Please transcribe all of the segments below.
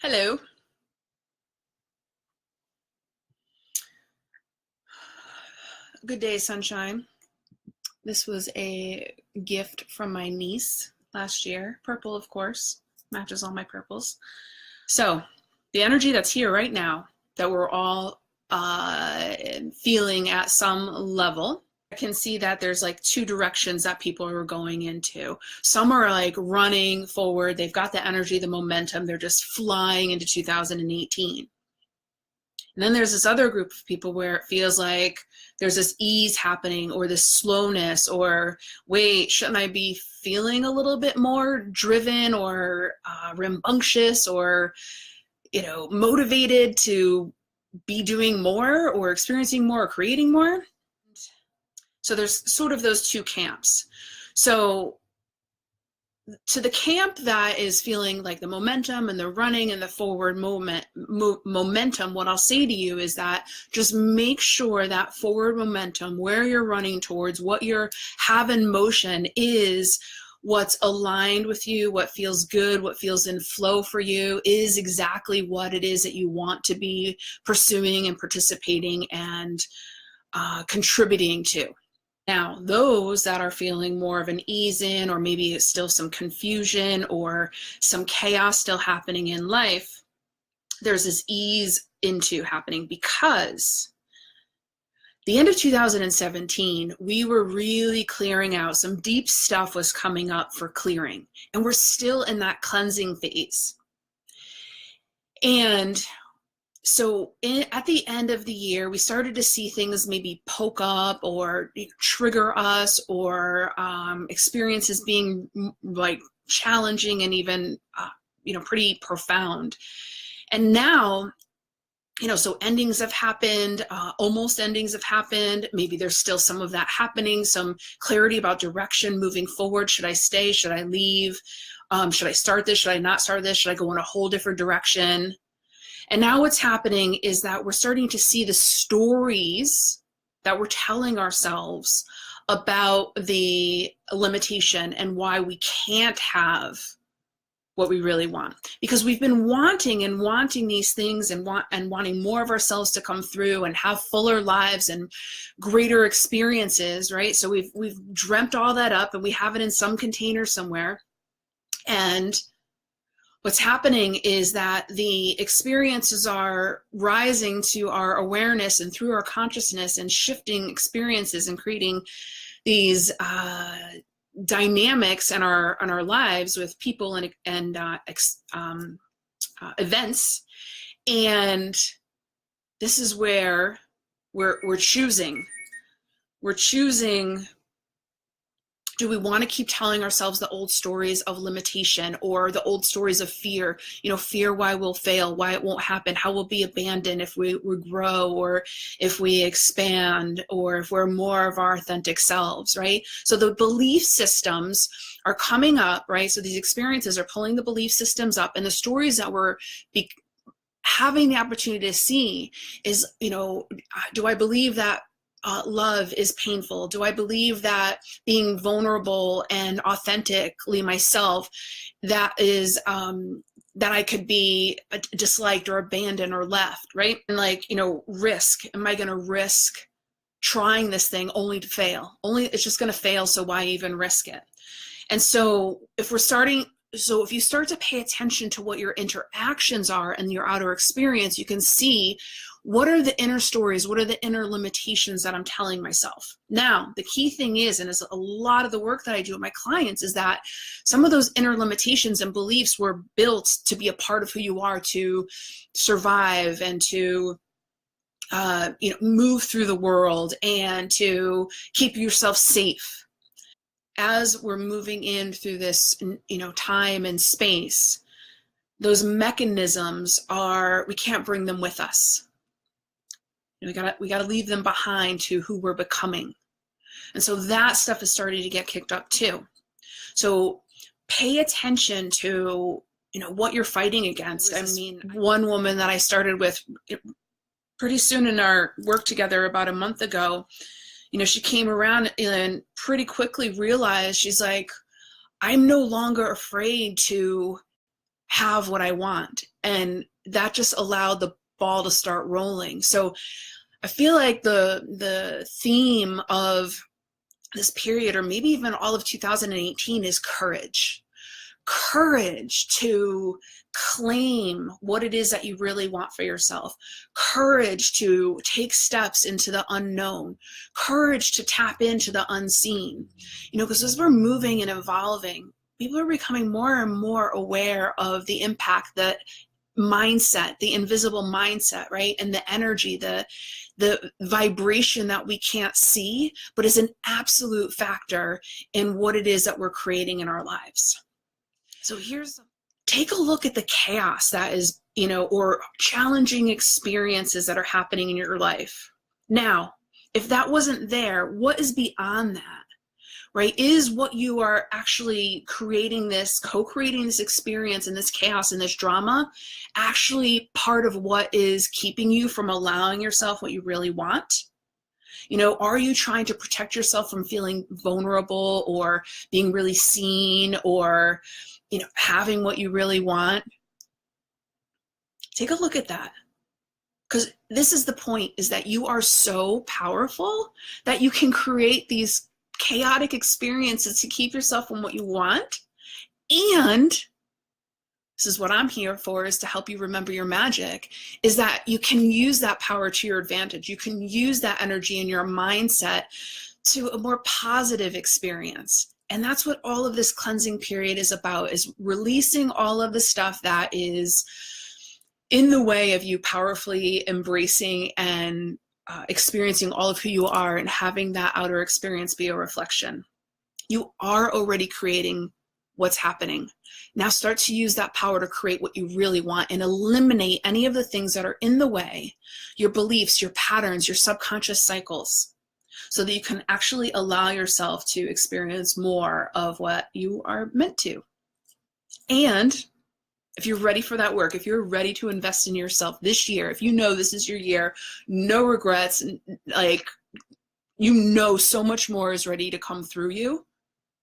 Hello. Good day, sunshine. This was a gift from my niece last year. Purple, of course, matches all my purples. So, the energy that's here right now that we're all feeling at some level. I can see that there's like two directions that people are going into. Some are like running forward, they've got the energy, the momentum, they're just flying into 2018. And then there's this other group of people where it feels like there's this ease happening or this slowness, or wait, shouldn't I be feeling a little bit more driven or rambunctious or, motivated to be doing more or experiencing more or creating more? So there's sort of those two camps. So to the camp that is feeling like the momentum and the running and the forward momentum, what I'll say to you is that just make sure that forward momentum, where you're running towards, what you have in motion, is what's aligned with you, what feels good, what feels in flow for you, is exactly what it is that you want to be pursuing and participating and contributing to. Now, those that are feeling more of an ease in, or maybe it's still some confusion or some chaos still happening in life, there's this ease into happening because the end of 2017, we were really clearing out. Some deep stuff was coming up for clearing, and we're still in that cleansing phase. And so at the end of the year, we started to see things maybe poke up or trigger us, or experiences being like challenging and even, pretty profound. And now, so endings have happened, almost endings have happened. Maybe there's still some of that happening, some clarity about direction moving forward. Should I stay? Should I leave? Should I start this? Should I not start this? Should I go in a whole different direction? And now what's happening is that we're starting to see the stories that we're telling ourselves about the limitation and why we can't have what we really want. Because we've been wanting these things and wanting more of ourselves to come through and have fuller lives and greater experiences, right? So we've dreamt all that up and we have it in some container somewhere. And what's happening is that the experiences are rising to our awareness and through our consciousness and shifting experiences and creating these dynamics in our lives with people and events. And this is where we're choosing. We're choosing, do we want to keep telling ourselves the old stories of limitation or the old stories of fear? Fear why we'll fail, why it won't happen, how we'll be abandoned if we grow or if we expand or if we're more of our authentic selves, right? So the belief systems are coming up, right? So these experiences are pulling the belief systems up, and the stories that we're having the opportunity to see is, do I believe that love is painful? Do I believe that being vulnerable and authentically myself, that is that I could be disliked or abandoned or left, right? And risk. Am I going to risk trying this thing only to fail? It's just going to fail, so why even risk it? And so if you start to pay attention to what your interactions are and your outer experience, you can see what are the inner stories, what are the inner limitations that I'm telling myself. Now, the key thing is, and it's a lot of the work that I do with my clients, is that some of those inner limitations and beliefs were built to be a part of who you are, to survive and to move through the world and to keep yourself safe. As we're moving in through this, time and space, those mechanisms we can't bring them with us. We gotta leave them behind to who we're becoming. And so that stuff is starting to get kicked up too. So pay attention to, what you're fighting against. I mean, one woman that I started with pretty soon in our work together about a month ago, she came around and pretty quickly realized, she's like, I'm no longer afraid to have what I want. And that just allowed the ball to start rolling. So I feel like the theme of this period, or maybe even all of 2018, is courage. Courage to claim what it is that you really want for yourself. Courage to take steps into the unknown. Courage to tap into the unseen. You know, because as we're moving and evolving, people are becoming more and more aware of the impact that mindset, the invisible mindset, right? And the energy, the vibration that we can't see, but is an absolute factor in what it is that we're creating in our lives. So take a look at the chaos that is, you know, or challenging experiences that are happening in your life. Now, if that wasn't there, what is beyond that? Right? Is what you are actually creating, this, co-creating this experience and this chaos and this drama, actually part of what is keeping you from allowing yourself what you really want? You know, are you trying to protect yourself from feeling vulnerable or being really seen, or, you know, having what you really want? Take a look at that. Because this is the point, is that you are so powerful that you can create these chaotic experiences to keep yourself from what you want. And this is what I'm here for, is to help you remember your magic, is that you can use that power to your advantage. You can use that energy in your mindset to a more positive experience. And that's what all of this cleansing period is about, is releasing all of the stuff that is in the way of you powerfully embracing and experiencing all of who you are, and having that outer experience be a reflection. You are already creating what's happening. Now start to use that power to create what you really want, and eliminate any of the things that are in the way, your beliefs, your patterns, your subconscious cycles, so that you can actually allow yourself to experience more of what you are meant to. And if you're ready for that work, if you're ready to invest in yourself this year, if you know this is your year, no regrets, like, you know, so much more is ready to come through you,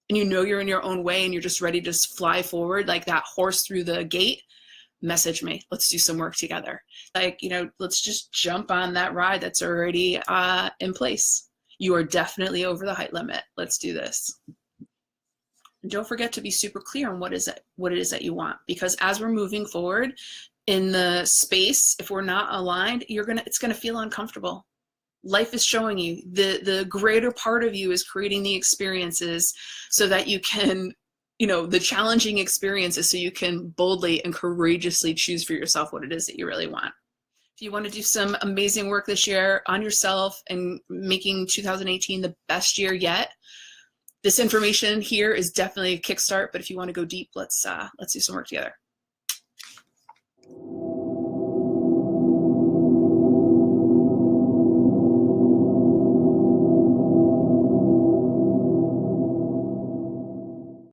and you know you're in your own way and you're just ready to fly forward like that horse through the gate, message me. Let's do some work together. Like, you know, let's just jump on that ride that's already in place. You are definitely over the height limit. Let's do this. And don't forget to be super clear on what it is that you want, because as we're moving forward in the space, if we're not aligned, it's gonna feel uncomfortable. Life is showing you, the greater part of you is creating the experiences so that you can, you know, the challenging experiences, so you can boldly and courageously choose for yourself what it is that you really want. If you want to do some amazing work this year on yourself and making 2018 the best year yet, this information here is definitely a kickstart. But if you want to go deep, let's do some work together.